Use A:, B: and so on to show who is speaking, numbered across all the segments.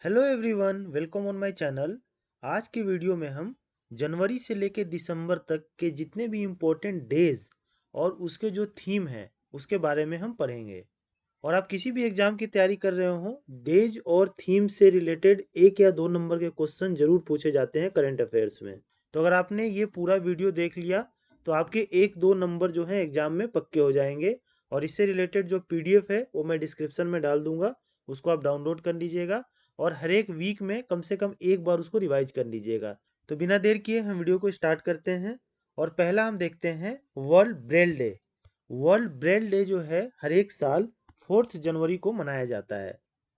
A: Hello everyone, welcome on my channel. आज की video में हम जनवरी से लेकर दिसंबर तक के जितने भी इम्पोर्टेंट डेज और उसके जो थीम है उसके बारे में हम पढ़ेंगे। और आप किसी भी एग्जाम की तैयारी कर रहे हो, डेज और थीम से रिलेटेड 1 या 2 नंबर के क्वेश्चन जरूर पूछे जाते हैं करंट अफेयर्स में। तो अगर आपने ये पूरा वीडियो देख लिया तो आपके 1-2 नंबर जो है एग्जाम में पक्के हो जाएंगे। और इससे रिलेटेड जो पीडीएफ है वो मैं डिस्क्रिप्शन में डाल दूंगा, उसको आप डाउनलोड कर लीजिएगा और हर एक वीक में कम से कम एक बार उसको रिवाइज कर लीजिएगा। तो बिना देर किए हम वीडियो को स्टार्ट करते हैं। और पहला हम देखते हैं world Braille day. World Braille day जो है हर एक साल 4 जनवरी को मनाया जाता है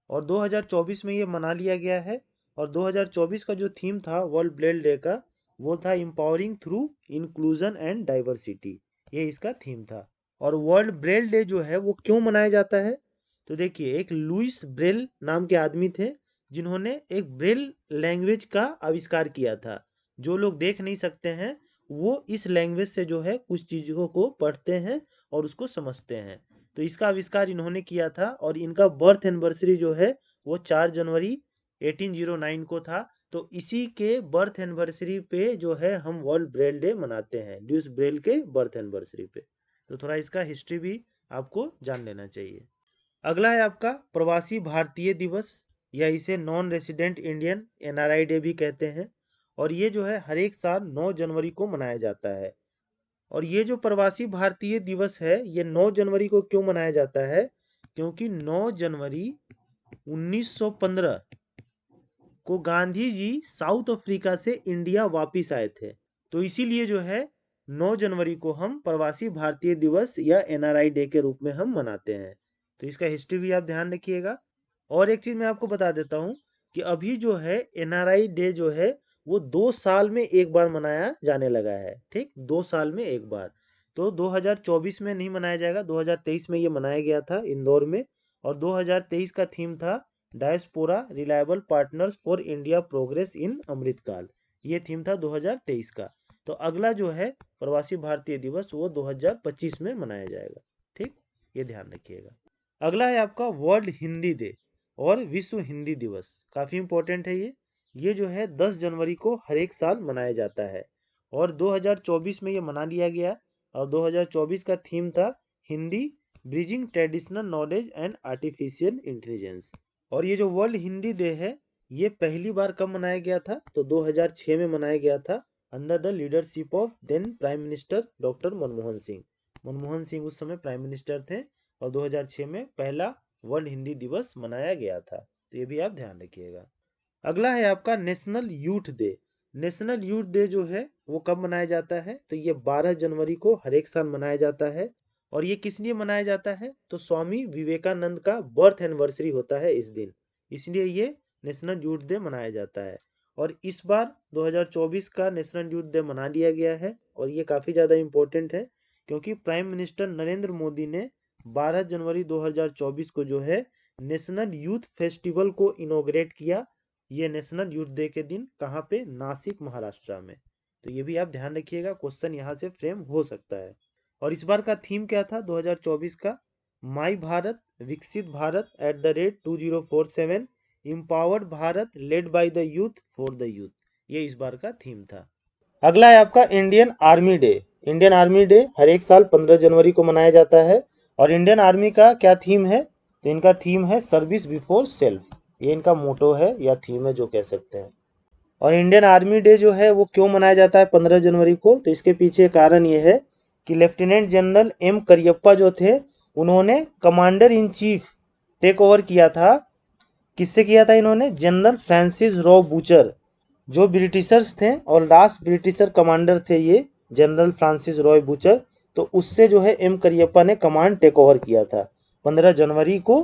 A: और 2024 में ये मना लिया गया है। और 2024 का जो थीम था वर्ल्ड ब्रेल डे का वो था empowering through inclusion and diversity, ये इसका थीम था। और वर्ल्ड ब्रेल डे जो है वो क्यों मनाया जाता है, तो देखिए एक लुइस ब्रेल नाम के आदमी थे जिन्होंने एक ब्रेल लैंग्वेज का आविष्कार किया था। जो लोग देख नहीं सकते हैं वो इस लैंग्वेज से जो है कुछ चीज़ों को पढ़ते हैं और उसको समझते हैं। तो इसका आविष्कार इन्होंने किया था और इनका बर्थ एनिवर्सरी जो है वो 4 जनवरी 1809 को था। तो इसी के बर्थ एनिवर्सरी पे जो है हम वर्ल्ड ब्रेल डे मनाते हैं, लुइस ब्रेल के बर्थ एनिवर्सरी पे। तो थोड़ा इसका हिस्ट्री भी आपको जान लेना चाहिए। अगला है आपका प्रवासी भारतीय दिवस, या इसे non resident Indian NRI day भी कहते हैं। और ये जो है हर एक साल 9 जनवरी को मनाया जाता है। और ये जो प्रवासी भारतीय दिवस है ये 9 जनवरी को क्यों मनाया जाता है, क्योंकि 9 जनवरी 1915 को गांधी जी साउथ अफ्रीका से इंडिया वापिस आए थे। तो इसीलिए जो है 9 जनवरी को हम प्रवासी भारतीय दिवस या एनआरआई डे के रूप में हम मनाते हैं। तो इसका हिस्ट्री भी आप ध्यान रखिएगा। और एक चीज़ मैं आपको बता देता हूँ कि अभी जो है एनआरआई डे जो है वो 2 साल में एक बार मनाया जाने लगा है। ठीक, 2 साल में एक बार। तो 2024 में नहीं मनाया जाएगा, 2023 में ये मनाया गया था इंदौर में। और 2023 का थीम था diaspora reliable partners for India progress in Amritkaal, ये थीम था 2023 का। तो अगला जो है प्रवासी भारतीय दिवस वो 2025 में मनाया जाएगा। ठीक, ये ध्यान रखिएगा। अगला है आपका वर्ल्ड हिंदी डे और विश्व हिंदी दिवस। काफ़ी इंपॉर्टेंट है ये जो है 10 जनवरी को हर एक साल मनाया जाता है। और 2024 में ये मना लिया गया। और 2024 का थीम था Hindi bridging traditional knowledge and artificial intelligence. और ये जो वर्ल्ड हिंदी डे है ये पहली बार कब मनाया गया था, तो 2006 में मनाया गया था under the leadership of then prime minister doctor Manmohan Singh. Manmohan Singh उस समय प्राइम मिनिस्टर थे और 2006 में पहला वर्ल्ड हिंदी दिवस मनाया गया था। तो ये भी आप ध्यान रखिएगा। अगला है आपका national youth day. National youth day जो है वो कब मनाया जाता है, तो ये 12 जनवरी को हर एक साल मनाया जाता है। और ये किस लिए मनाया जाता है, तो स्वामी विवेकानंद का बर्थ एनिवर्सरी होता है इस दिन, इसलिए ये नेशनल यूथ डे मनाया जाता है। और इस बार 2024 का नेशनल यूथ डे मना लिया गया है और ये काफ़ी ज़्यादा इम्पोर्टेंट है क्योंकि प्राइम मिनिस्टर नरेंद्र मोदी ने 12 जनवरी 2024 को जो है नेशनल यूथ फेस्टिवल को इनॉग्रेट किया। ये नेशनल यूथ डे के दिन कहाँ पे, नासिक महाराष्ट्र में। तो ये भी आप ध्यान रखिएगा, क्वेश्चन यहाँ से फ्रेम हो सकता है। और इस बार का थीम क्या था 2024 का, my Bharat Viksit Bharat @2047, empowered Bharat led by the youth for the youth, ये इस बार का थीम था। अगला है आपका Indian Army Day. Indian Army Day हर एक साल 15 जनवरी को मनाया जाता है। और इंडियन आर्मी का क्या थीम है, तो इनका थीम है सर्विस बिफोर सेल्फ, ये इनका मोटो है या थीम है जो कह सकते हैं। और इंडियन आर्मी डे जो है वो क्यों मनाया जाता है 15 जनवरी को, तो इसके पीछे कारण ये है कि लेफ्टिनेंट जनरल एम करियप्पा जो थे उन्होंने commander in chief take over किया था। किससे किया था इन्होंने, जनरल फ्रांसिस रॉ बूचर, जो ब्रिटिशर्स थे और लास्ट ब्रिटिशर कमांडर थे ये जनरल फ्रांसिस रॉय बूचर। तो उससे जो है एम करियप्पा ने कमांड टेक ओवर किया था 15 जनवरी को।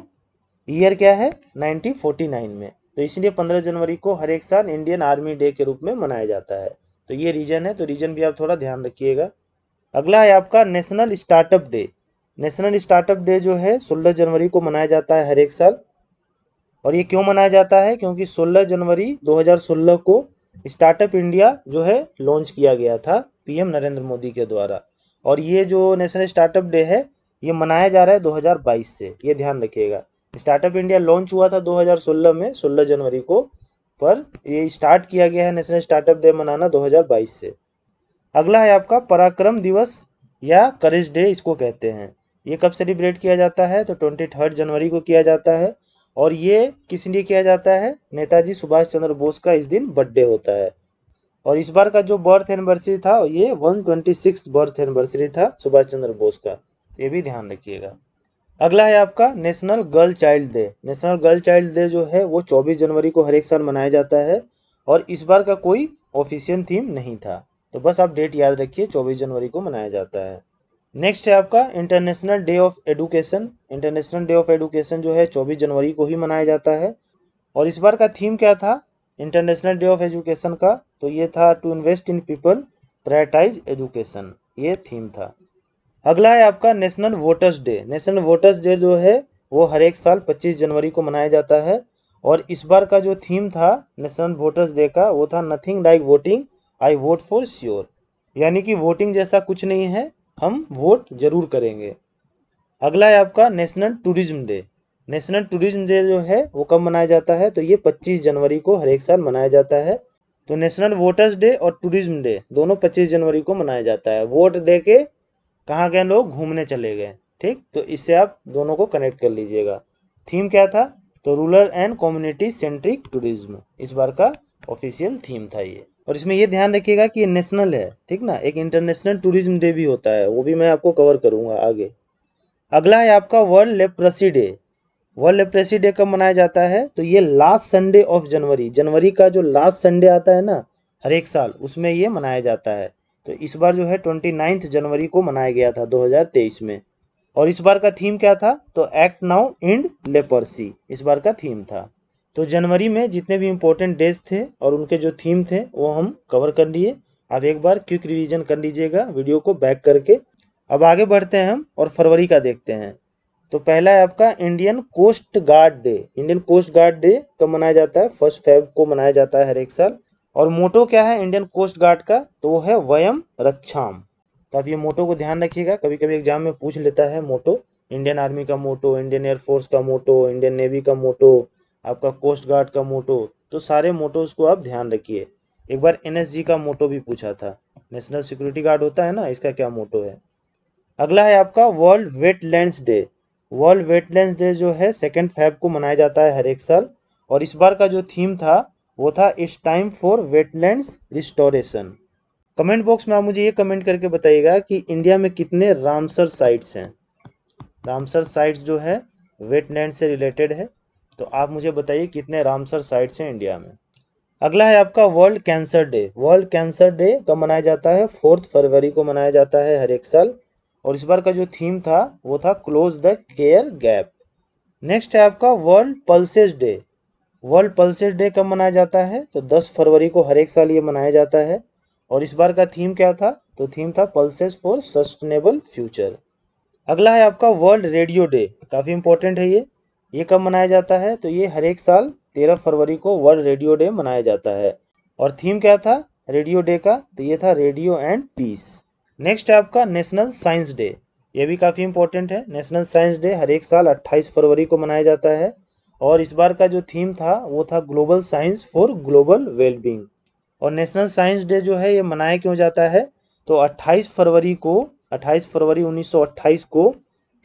A: ईयर क्या है 1949 में। तो इसलिए 15 जनवरी को हर एक साल इंडियन आर्मी डे के रूप में मनाया जाता है। तो ये रीजन है, तो रीजन भी आप थोड़ा ध्यान रखिएगा। अगला है आपका national startup day. National startup day जो है 16 जनवरी को मनाया जाता है हर एक साल। और ये क्यों मनाया जाता है, क्योंकि 16 जनवरी 2016 को स्टार्टअप इंडिया जो है लॉन्च किया गया था पीएम नरेंद्र मोदी के द्वारा। और ये जो नेशनल स्टार्टअप डे है ये मनाया जा रहा है 2022 से, ये ध्यान रखिएगा। स्टार्टअप इंडिया लॉन्च हुआ था 2016 में 16 जनवरी को, पर ये स्टार्ट किया गया है नेशनल स्टार्टअप डे मनाना 2022 से। अगला है आपका पराक्रम दिवस या करेज डे इसको कहते हैं। ये कब सेलिब्रेट किया जाता है? तो 23 जनवरी को किया जाता है। और ये किस लिए किया जाता है? नेताजी सुभाष चंद्र बोस का इस दिन बर्थडे होता है। और इस बार का जो बर्थ एनिवर्सरी था ये 126 बर्थ एनिवर्सरी था सुभाष चंद्र बोस का, ये भी ध्यान रखिएगा। अगला है आपका national girl child day. National girl child day जो है वो 24 जनवरी को हर एक साल मनाया जाता है। और इस बार का कोई ऑफिशियल थीम नहीं था, तो बस आप डेट याद रखिए, 24 जनवरी को मनाया जाता है। नेक्स्ट है आपका international day of education. International day of education जो है 24 जनवरी को ही मनाया जाता है। और इस बार का थीम क्या था इंटरनेशनल डे ऑफ एजुकेशन का? तो ये था to invest in people, prioritise education, ये थीम था। अगला है आपका national voters day. National voters day जो है वो हर एक साल 25 जनवरी को मनाया जाता है। और इस बार का जो थीम था नेशनल वोटर्स डे का वो था nothing like voting, I vote for sure, यानी कि वोटिंग जैसा कुछ नहीं है, हम वोट जरूर करेंगे। अगला है आपका national tourism day. National tourism day जो है वो कब मनाया जाता है? तो ये 25 जनवरी को हर एक साल मनाया जाता है। तो नेशनल वोटर्स डे और टूरिज्म डे दोनों 25 जनवरी को मनाया जाता है। वोट दे के कहाँ गए लोग? घूमने चले गए। ठीक, तो इससे आप दोनों को कनेक्ट कर लीजिएगा। थीम क्या था? तो rural and community centric tourism इस बार का ऑफिशियल थीम था ये। और इसमें ये ध्यान रखिएगा कि ये नेशनल है, ठीक ना। एक इंटरनेशनल टूरिज्म डे भी होता है, वो भी मैं आपको कवर करूंगा आगे। अगला है आपका world leprosy day. World leprosy day कब मनाया जाता है? तो ये लास्ट संडे ऑफ जनवरी, जनवरी का जो लास्ट संडे आता है ना हर एक साल, उसमें ये मनाया जाता है। तो इस बार जो है 29 जनवरी को मनाया गया था 2023 में। और इस बार का थीम क्या था? तो एक्ट नाउ एंड लेपर्सी इस बार का थीम था। तो जनवरी में जितने भी इम्पोर्टेंट डेज थे और उनके जो थीम थे वो हम कवर कर लिए। अब एक बार क्विक रिवीजन कर लीजिएगा वीडियो को बैक करके। अब आगे बढ़ते हैं हम और फरवरी का देखते हैं। तो पहला है आपका Indian coast guard day. Indian coast guard day कब मनाया जाता है? 1 फेब को मनाया जाता है हर एक साल। और मोटो क्या है इंडियन कोस्ट गार्ड का? तो वो है वयम रक्षाम। तो आप ये मोटो को ध्यान रखिएगा, कभी कभी एग्जाम में पूछ लेता है मोटो। इंडियन आर्मी का मोटो, इंडियन एयरफोर्स का मोटो, इंडियन नेवी का मोटो, आपका कोस्ट गार्ड का मोटो, तो सारे मोटोज को आप ध्यान रखिए। एक बार एनएसजी का मोटो भी पूछा था, नेशनल सिक्योरिटी गार्ड होता है ना, इसका क्या मोटो है। अगला है आपका world wetlands day. World wetlands day जो है 2 फेब को मनाया जाता है हर एक साल। और इस बार का जो थीम था वो था it's time for wetlands restoration. Comment box में आप मुझे ये कमेंट करके बताइएगा कि इंडिया में कितने रामसर साइट्स हैं। रामसर साइट्स जो है वेटलैंड से रिलेटेड है, तो आप मुझे बताइए कितने रामसर साइट्स हैं इंडिया में। अगला है आपका world cancer day. World cancer day कब मनाया जाता है? 4 फरवरी को मनाया जाता है हर एक साल। और इस बार का जो थीम था वो था close the care gap. Next है आपका world pulses day. World pulses day कब मनाया जाता है? तो 10 फरवरी को हर एक साल ये मनाया जाता है। और इस बार का थीम क्या था? तो थीम था पल्सेस फॉर सस्टेनेबल फ्यूचर। अगला है आपका वर्ल्ड रेडियो डे। काफ़ी इंपॉर्टेंट है ये कब मनाया जाता है? तो ये हर एक साल 13 फरवरी को वर्ल्ड रेडियो डे मनाया जाता है। और थीम क्या था रेडियो डे का? तो ये था रेडियो एंड पीस। नेक्स्ट है आपका नेशनल साइंस डे। ये भी काफ़ी इंपॉर्टेंट है। नेशनल साइंस डे हर एक साल 28 फरवरी को मनाया जाता है। और इस बार का जो थीम था वो था global science for global wellbeing. और नेशनल साइंस डे जो है ये मनाया क्यों जाता है? तो 28 फरवरी को 28 फरवरी 1928 को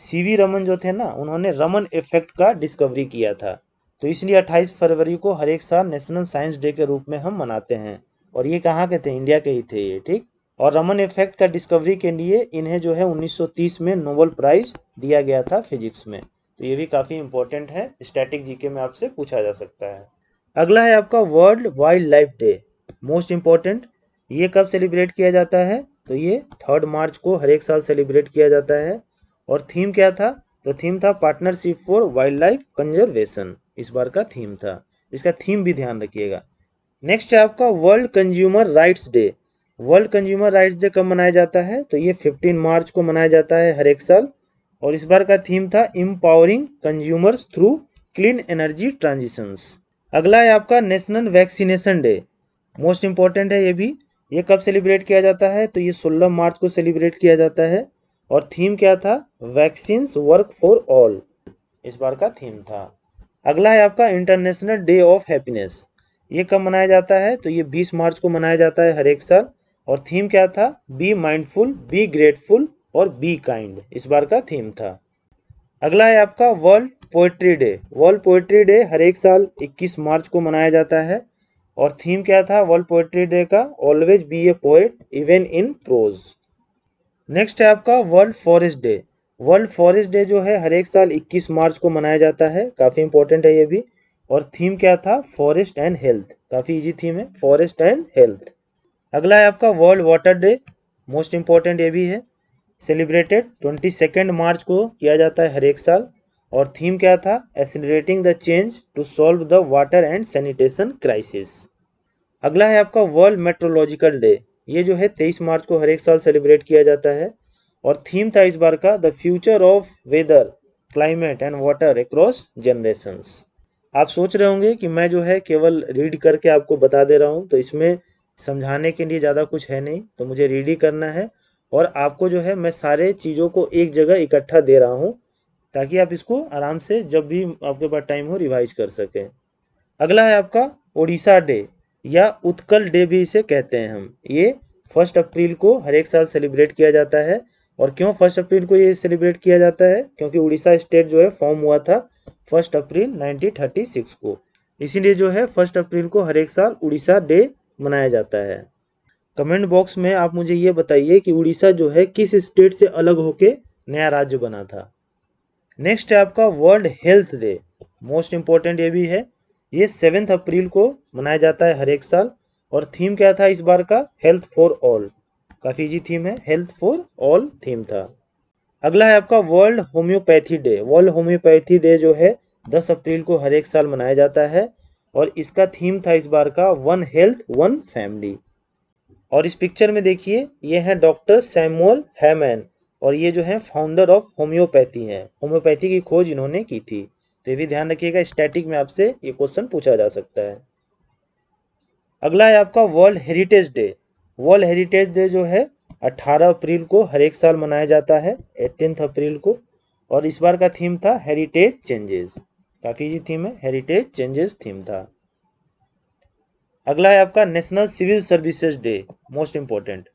A: सीवी रमन जो थे ना, उन्होंने रमन इफेक्ट का डिस्कवरी किया था। तो इसलिए 28 फरवरी को हर एक साल नेशनल साइंस डे के रूप में हम मनाते हैं। और ये कहाँ के थे? इंडिया के ही थे ये, ठीक। और रमन इफेक्ट का डिस्कवरी के लिए इन्हें जो है 1930 में नोबेल प्राइज दिया गया था फिजिक्स में। तो ये भी काफ़ी इंपॉर्टेंट है, स्टैटिक जीके में आपसे पूछा जा सकता है। अगला है आपका world wild life day, most important. ये कब सेलिब्रेट किया जाता है? तो ये 3 मार्च को हर एक साल सेलिब्रेट किया जाता है। और थीम क्या था? तो थीम था partnership for wild life conservation इस बार का थीम था। इसका थीम भी ध्यान रखिएगा। नेक्स्ट है आपका world consumer rights day. World consumer rights day कब मनाया जाता है? तो ये 15 मार्च को मनाया जाता है हर एक साल। और इस बार का थीम था empowering consumers through clean energy transitions. अगला है आपका national vaccination day, most important है ये भी। ये कब सेलिब्रेट किया जाता है? तो ये 16 मार्च को सेलिब्रेट किया जाता है। और थीम क्या था? वैक्सीन्स वर्क फॉर ऑल इस बार का थीम था। अगला है आपका इंटरनेशनल डे ऑफ हैप्पीनेस। ये कब मनाया जाता है? तो ये 20 मार्च को मनाया जाता है हर एक साल। और थीम क्या था? बी माइंडफुल, बी ग्रेटफुल और बी काइंड, इस बार का थीम था। अगला है आपका World Poetry Day. World Poetry Day हर एक साल 21 मार्च को मनाया जाता है। और थीम क्या था वर्ल्ड पोएट्री डे का? Always be A poet even in prose. Next है आपका world forest day. World forest day जो है हर एक साल 21 मार्च को मनाया जाता है, काफ़ी इंपॉर्टेंट है ये भी। और थीम क्या था? फॉरेस्ट एंड हेल्थ, काफ़ी इजी थीम है, फॉरेस्ट एंड हेल्थ। अगला है आपका world water day, most important ये भी है। सेलिब्रेटेड 22 मार्च को किया जाता है हर एक साल। और थीम क्या था? Accelerating the change to solve the water and sanitation crisis. अगला है आपका वर्ल्ड मेट्रोलॉजिकल डे। ये जो है 23 मार्च को हर एक साल सेलिब्रेट किया जाता है। और थीम था इस बार का the future of weather, climate and water across generations. आप सोच रहे होंगे कि मैं जो है केवल रीड करके आपको बता दे रहा हूँ, तो इसमें समझाने के लिए ज़्यादा कुछ है नहीं, तो मुझे रीड ही करना है। और आपको जो है मैं सारे चीज़ों को एक जगह इकट्ठा दे रहा हूँ, ताकि आप इसको आराम से जब भी आपके पास टाइम हो रिवाइज कर सकें। अगला है आपका ओडिशा डे या उत्कल डे भी इसे कहते हैं हम। ये 1 अप्रैल को हर एक साल सेलिब्रेट किया जाता है। और क्यों 1 अप्रैल को ये सेलिब्रेट किया जाता है? क्योंकि उड़ीसा स्टेट जो है फॉर्म हुआ था 1 अप्रैल 1936 को, इसीलिए जो है 1 अप्रैल को हर एक साल उड़ीसा डे मनाया जाता है। कमेंट बॉक्स में आप मुझे ये बताइए कि उड़ीसा जो है किस स्टेट से अलग होके नया राज्य बना था। नेक्स्ट है आपका world health day, most important ये भी है। ये 7 अप्रैल को मनाया जाता है हर एक साल। और थीम क्या था इस बार का? हेल्थ फॉर ऑल, काफ़ी इजी थीम है, हेल्थ फॉर ऑल थीम था। अगला है आपका world homeopathy day. World homeopathy day जो है 10 अप्रैल को हर एक साल मनाया जाता है। और इसका थीम था इस बार का वन हेल्थ वन फैमिली। और इस पिक्चर में देखिए, ये है डॉक्टर सैमुअल हैमन, और ये जो है फाउंडर ऑफ होम्योपैथी हैं। होम्योपैथी की खोज इन्होंने की थी। तो ये भी ध्यान रखिएगा, स्टैटिक में आपसे ये क्वेश्चन पूछा जा सकता है। अगला है आपका world heritage day. World heritage day जो है 18 अप्रैल को हर एक साल मनाया जाता है, 18 अप्रैल को। और इस बार का थीम था हेरिटेज चेंजेस, काफ़ी इजी थीम है, हेरिटेज चेंजेस थीम था। अगला है आपका national civil services day, most important,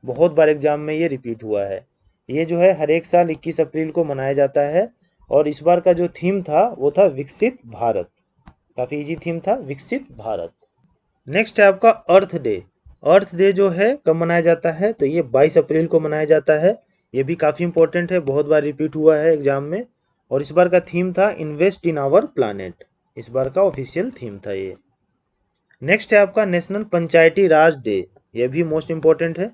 A: बहुत बार एग्जाम में ये रिपीट हुआ है। ये जो है हर एक साल 21 अप्रैल को मनाया जाता है। और इस बार का जो थीम था वो था विकसित भारत, काफ़ी इजी थीम था, विकसित भारत। नेक्स्ट है आपका अर्थ डे। अर्थ डे जो है कब मनाया जाता है? तो ये 22 अप्रैल को मनाया जाता है। ये भी काफ़ी इंपॉर्टेंट है, बहुत बार रिपीट हुआ है एग्जाम में। और इस बार का थीम था इन्वेस्ट इन आवर प्लानेट, इस बार का ऑफिशियल थीम था ये। नेक्स्ट है आपका नेशनल पंचायती राज डे। ये भी मोस्ट इंपॉर्टेंट है।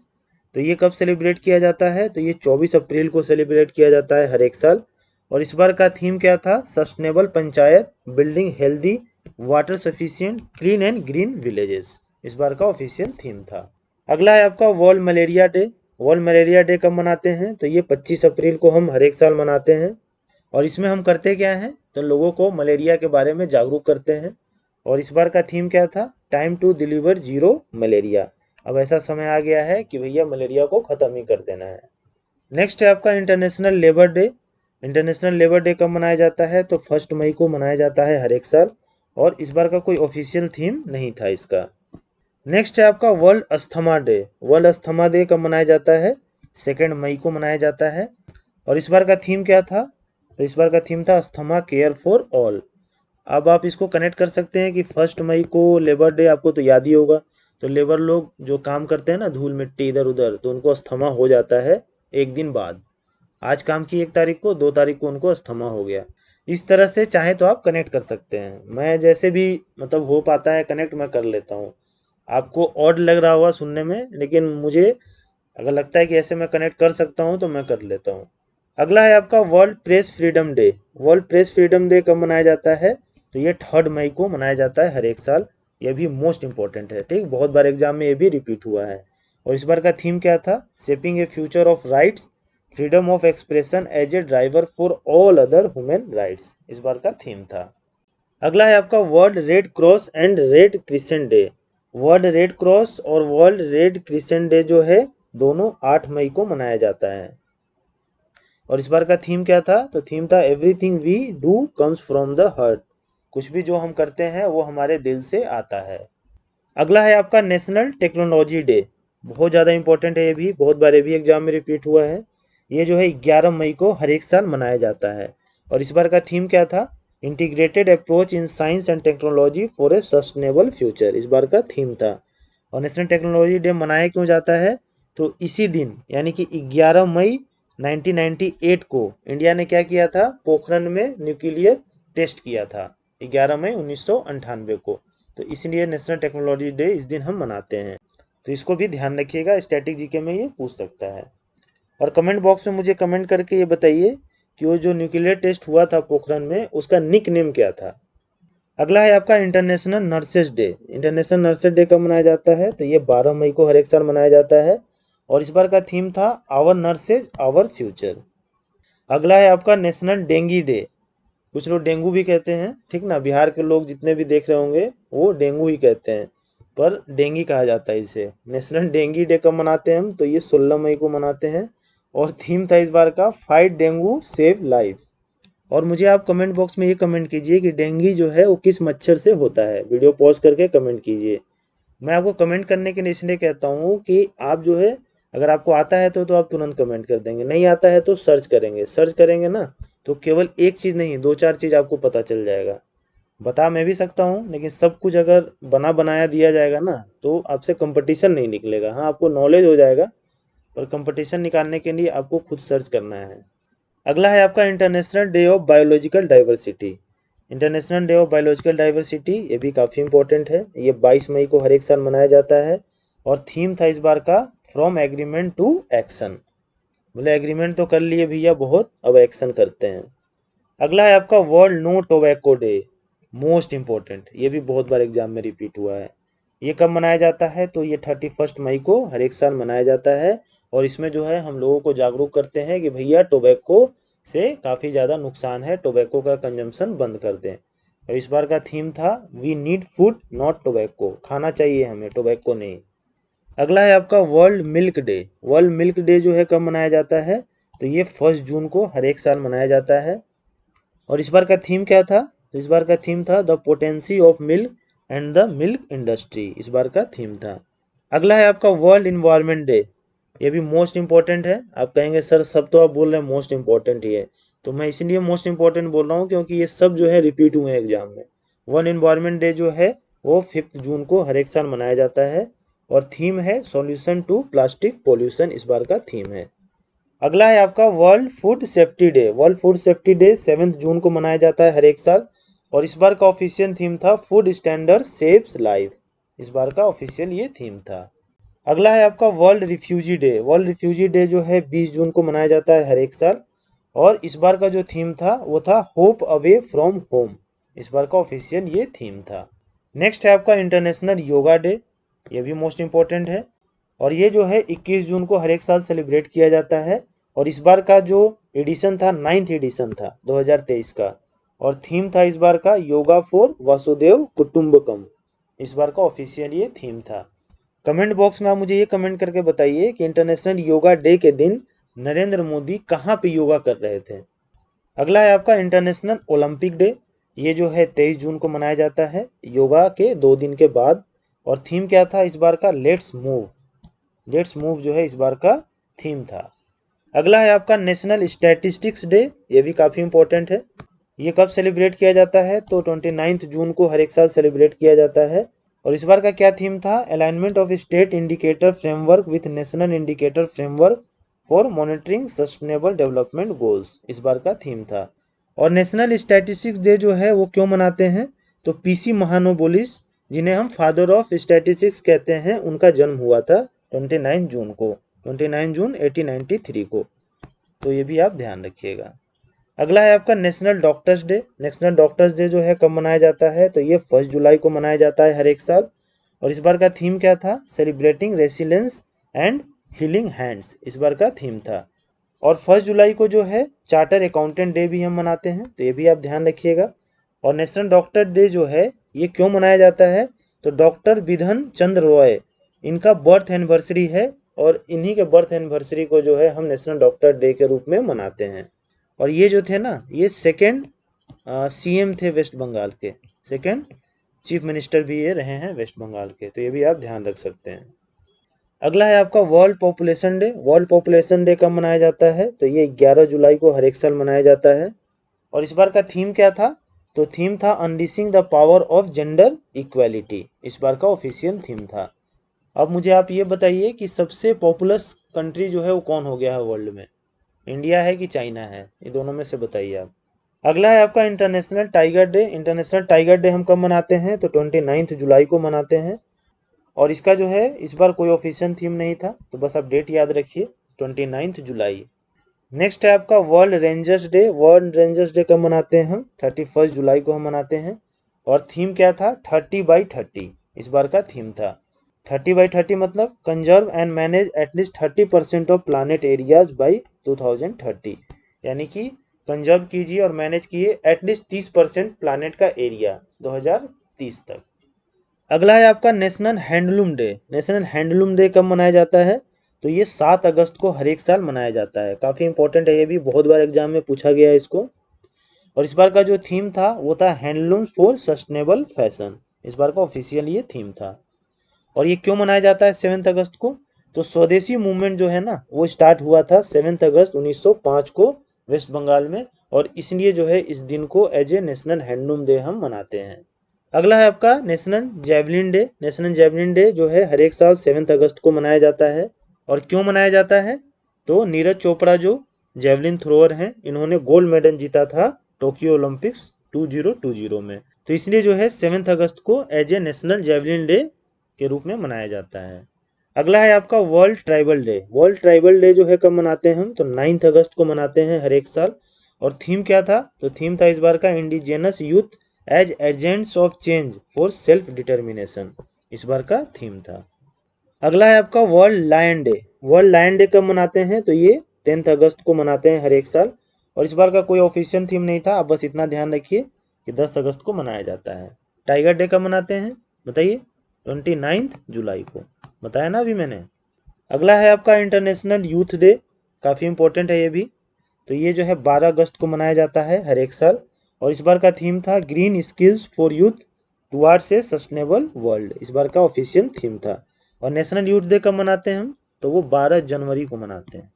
A: तो ये कब सेलिब्रेट किया जाता है? तो ये 24 अप्रैल को सेलिब्रेट किया जाता है हर एक साल। और इस बार का थीम क्या था? Sustainable panchayat, building healthy, water sufficient, clean and green villages, इस बार का ऑफिशियल थीम था। अगला है आपका world malaria day. World malaria day कब मनाते हैं? तो ये 25 अप्रैल को हम हर एक साल मनाते हैं। और इसमें हम करते क्या हैं? तो लोगों को मलेरिया के बारे में जागरूक करते हैं। और इस बार का थीम क्या था? Time to deliver zero malaria. अब ऐसा समय आ गया है कि भैया मलेरिया को ख़त्म ही कर देना है। नेक्स्ट है आपका international labour day. International labour day कब मनाया जाता है? तो 1 मई को मनाया जाता है हर एक साल। और इस बार का कोई ऑफिशियल थीम नहीं था इसका। नेक्स्ट है आपका world asthma day. World asthma day कब मनाया जाता है? 2 मई को मनाया जाता है। और इस बार का थीम क्या था? तो इस बार का थीम था अस्थमा केयर फॉर ऑल। अब आप इसको कनेक्ट कर सकते हैं कि 1 मई को लेबर डे, आपको तो याद ही होगा। तो लेबर लोग जो काम करते हैं ना, धूल मिट्टी इधर उधर, तो उनको अस्थमा हो जाता है एक दिन बाद। आज काम की 1 तारीख को, 2 तारीख को उनको अस्थमा हो गया। इस तरह से चाहे तो आप कनेक्ट कर सकते हैं। मैं जैसे भी मतलब हो पाता है कनेक्ट, मैं कर लेता हूँ। आपको ऑड लग रहा होगा सुनने में, लेकिन मुझे अगर लगता है कि ऐसे मैं कनेक्ट कर सकता हूँ तो मैं कर लेता हूँ। अगला है आपका world press freedom day. World press freedom day कब मनाया जाता है? तो ये 3 मई को मनाया जाता है हर एक साल। ये भी मोस्ट इंपॉर्टेंट है, ठीक, बहुत बार एग्जाम में ये भी रिपीट हुआ है। और इस बार का थीम क्या था? Shaping a future of rights, freedom of expression as a driver for all other human rights, इस बार का थीम था। अगला है आपका world red cross and red crescent day. World red cross और वर्ल्ड रेड क्रिसेंट डे जो है दोनों 8 मई को मनाया जाता है। और इस बार का थीम क्या था? तो थीम था everything we do comes from the heart. कुछ भी जो हम करते हैं वो हमारे दिल से आता है। अगला है आपका नेशनल टेक्नोलॉजी डे। बहुत ज़्यादा इंपॉर्टेंट है, ये भी बहुत बार ये भी एग्जाम में रिपीट हुआ है। ये जो है 11 मई को हर एक साल मनाया जाता है। और इस बार का थीम क्या था? Integrated approach in science and technology for a sustainable future इस बार का थीम था। और नेशनल टेक्नोलॉजी डे मनाया क्यों जाता है? तो इसी दिन यानी कि 11 मई 1998 को इंडिया ने क्या किया था? पोखरण में न्यूक्लियर टेस्ट किया था 11 मई 1998 को। तो इसलिए नेशनल टेक्नोलॉजी डे इस दिन हम मनाते हैं। तो इसको भी ध्यान रखिएगा, स्टैटिक जीके में ये पूछ सकता है। और कमेंट बॉक्स में मुझे कमेंट करके ये बताइए कि वो जो न्यूक्लियर टेस्ट हुआ था पोखरण में उसका निक नेम क्या था। अगला है आपका international nurses day. International nurses day कब मनाया जाता है? तो ये 12 मई को हर एक साल मनाया जाता है। और इस बार का थीम था आवर नर्सेज आवर फ्यूचर। अगला है आपका नेशनल डेंगू डे। कुछ लोग डेंगू भी कहते हैं, ठीक ना। बिहार के लोग जितने भी देख रहे होंगे वो डेंगू ही कहते हैं, पर डेंगी कहा जाता है इसे। नेशनल डेंगू डे कब मनाते हैं हम? तो ये 16 मई को मनाते हैं। और थीम था इस बार का फाइट डेंगू सेव लाइफ। और मुझे आप कमेंट बॉक्स में ये कमेंट कीजिए कि डेंगू जो है वो किस मच्छर से होता है। वीडियो पॉज करके कमेंट कीजिए। मैं आपको कमेंट करने के लिए इसलिए कहता हूँ कि आप जो है अगर आपको आता है तो आप तुरंत कमेंट कर देंगे, नहीं आता है तो सर्च करेंगे ना, तो केवल एक चीज़ नहीं दो चार चीज़ आपको पता चल जाएगा। बता मैं भी सकता हूँ, लेकिन सब कुछ अगर बना बनाया दिया जाएगा ना तो आपसे कंपटीशन नहीं निकलेगा। हाँ, आपको नॉलेज हो जाएगा, पर कंपटीशन निकालने के लिए आपको खुद सर्च करना है। अगला है आपका international day of biological diversity. International day of biological diversity ये भी काफ़ी इंपॉर्टेंट है। ये 22 मई को हर एक साल मनाया जाता है। और थीम था इस बार का फ्रॉम एग्रीमेंट टू एक्शन। बोले एग्रीमेंट तो कर लिए भैया बहुत, अब एक्शन करते हैं। अगला है आपका world no tobacco day. Most important, ये भी बहुत बार एग्जाम में रिपीट हुआ है। ये कब मनाया जाता है? तो ये 31 मई को हर एक साल मनाया जाता है। और इसमें जो है हम लोगों को जागरूक करते हैं कि भैया टोबैको से काफ़ी ज़्यादा नुकसान है, टोबैको का कंजम्पशन बंद कर दें। और इस बार का थीम था we need food not tobacco. खाना चाहिए हमें, टोबैको नहीं। अगला है आपका world milk day. World milk day जो है कब मनाया जाता है? तो ये 1 जून को हर एक साल मनाया जाता है। और इस बार का थीम क्या था? तो इस बार का थीम था the potency of milk and the milk industry इस बार का थीम था। अगला है आपका वर्ल्ड इन्वायरमेंट डे। ये भी मोस्ट इंपॉर्टेंट है। आप कहेंगे सर सब तो आप बोल रहे हैं मोस्ट इंपॉर्टेंट ही है, तो मैं इसीलिए मोस्ट इंपॉर्टेंट बोल रहा हूँ क्योंकि ये सब जो है रिपीट हुए हैं एग्जाम में। वर्ल्ड इन्वायरमेंट डे जो है वो 5 जून को हर एक साल मनाया जाता है। और थीम है सॉल्यूशन टू प्लास्टिक पोल्यूशन इस बार का थीम है। अगला है आपका world food safety day. World food safety day 7 जून को मनाया जाता है हर एक साल। और इस बार का ऑफिशियल थीम था फूड स्टैंडर्ड सेव्स लाइफ इस बार का ऑफिशियल ये थीम था। अगला है आपका world refugee day. World refugee day जो है 20 जून को मनाया जाता है हर एक साल। और इस बार का जो थीम था वो था होप अवे फ्रॉम होम इस बार का ऑफिशियल ये थीम था। नेक्स्ट है आपका इंटरनेशनल योगा डे। ये भी मोस्ट इंपॉर्टेंट है। और ये जो है 21 जून को हर एक साल सेलिब्रेट किया जाता है। और इस बार का जो एडिशन था 9th एडिशन था 2023 का। और थीम था इस बार का योगा फॉर वासुदेव कुटुंबकम इस बार का ऑफिशियल ये थीम था। कमेंट बॉक्स में आप मुझे ये कमेंट करके बताइए कि इंटरनेशनल योगा डे के दिन नरेंद्र मोदी कहाँ पे योगा कर रहे थे। अगला है आपका इंटरनेशनल ओलंपिक डे। ये जो है 23 जून को मनाया जाता है योगा के 2 दिन के बाद। और थीम क्या था इस बार का? Let's move. लेट्स मूव जो है इस बार का थीम था। अगला है आपका नेशनल स्टैटिस्टिक्स डे। ये भी काफ़ी इंपॉर्टेंट है। ये कब सेलिब्रेट किया जाता है? तो 29 जून को हर एक साल सेलिब्रेट किया जाता है। और इस बार का क्या थीम था? Alignment of state indicator framework with national indicator framework for monitoring sustainable development goals इस बार का थीम था। और नेशनल स्टैटिस्टिक्स डे जो है वो क्यों मनाते हैं? तो पीसी महानोबोलिस, जिन्हें हम फादर ऑफ स्टैटिस्टिक्स कहते हैं, उनका जन्म हुआ था 29 जून को, 29 जून 1893 को। तो ये भी आप ध्यान रखिएगा। अगला है आपका national doctors day. National doctors day जो है कब मनाया जाता है? तो ये 1 जुलाई को मनाया जाता है हर एक साल। और इस बार का थीम क्या था? Celebrating resilience and healing hands इस बार का थीम था। और 1 जुलाई को जो है चार्टर अकाउंटेंट डे भी हम मनाते हैं, तो ये भी आप ध्यान रखिएगा। और नेशनल डॉक्टर डे जो है ये क्यों मनाया जाता है? तो डॉक्टर बिधन चंद्र रॉय, इनका बर्थ एनिवर्सरी है और इन्हीं के बर्थ एनिवर्सरी को जो है हम नेशनल डॉक्टर डे के रूप में मनाते हैं। और ये जो थे ना, ये सेकेंड सीएम थे वेस्ट बंगाल के, सेकेंड चीफ मिनिस्टर भी ये रहे हैं वेस्ट बंगाल के, तो ये भी आप ध्यान रख सकते हैं। अगला है आपका world population day. World population day कब मनाया जाता है? तो ये 11 जुलाई को हर एक साल मनाया जाता है। और इस बार का थीम क्या था? तो थीम था unleashing the power of gender equality, इस बार का ऑफिशियल थीम था। अब मुझे आप ये बताइए कि सबसे पॉपुलस कंट्री जो है वो कौन हो गया है वर्ल्ड में? इंडिया है कि चाइना है? ये दोनों में से बताइए आप। अगला है आपका international tiger day. International tiger day हम कब मनाते हैं? तो 29 जुलाई को मनाते हैं। और इसका जो है इस बार कोई ऑफिशियल थीम नहीं था, तो बस आप डेट याद रखिए, 29 जुलाई। नेक्स्ट है आपका world rangers day. World rangers day कब मनाते हैं हम? 31 जुलाई को हम मनाते हैं। और थीम क्या था? 30/30 इस बार का थीम था। 30/30 मतलब conserve and manage at least 30% of planet areas by 2030, यानी कि कंजर्व कीजिए और मैनेज कीजिए एटलीस्ट 30% प्लानिट का एरिया 2030 तक। अगला है आपका national handloom day. National handloom day कब मनाया जाता है? तो ये 7 अगस्त को हर एक साल मनाया जाता है। काफ़ी इंपॉर्टेंट है, ये भी बहुत बार एग्जाम में पूछा गया है इसको। और इस बार का जो थीम था वो था हैंडलूम फॉर सस्टेनेबल फैशन, इस बार का ऑफिशियल ये थीम था। और ये क्यों मनाया जाता है 7 अगस्त को? तो स्वदेशी मूवमेंट जो है ना वो स्टार्ट हुआ था 7 अगस्त 1905 को वेस्ट बंगाल में, और इसलिए जो है इस दिन को as a national handloom day हम मनाते हैं। अगला है आपका national javelin day. National javelin day जो है हर एक साल 7 अगस्त को मनाया जाता है। और क्यों मनाया जाता है? तो नीरज चोपड़ा जो जेवलिन थ्रोअर हैं, इन्होंने गोल्ड मेडल जीता था टोक्यो ओलंपिक्स 2020 में, तो इसलिए जो है 7 अगस्त को as a national javelin day के रूप में मनाया जाता है। अगला है आपका world tribal day. World tribal day जो है कब मनाते हैं हम? तो 9 अगस्त को मनाते हैं हर एक साल। और थीम क्या था? तो थीम था इस बार का indigenous youth as agents of change for self determination, इस बार का थीम था। अगला है आपका world lion day. World lion day कब मनाते हैं? तो ये 10 अगस्त को मनाते हैं हर एक साल। और इस बार का कोई ऑफिशियल थीम नहीं था, आप बस इतना ध्यान रखिए कि 10 अगस्त को मनाया जाता है। टाइगर डे कब मनाते हैं बताइए? 29 जुलाई को, बताया ना अभी मैंने। अगला है आपका इंटरनेशनल यूथ डे। काफ़ी इंपॉर्टेंट है ये भी। तो ये जो है 12 अगस्त को मनाया जाता है हर एक साल। और इस बार का थीम था green skills for youth towards A sustainable world, इस बार का ऑफिशियल थीम था। और नेशनल यूथ डे कब मनाते हैं हम? तो वो 12 जनवरी को मनाते हैं,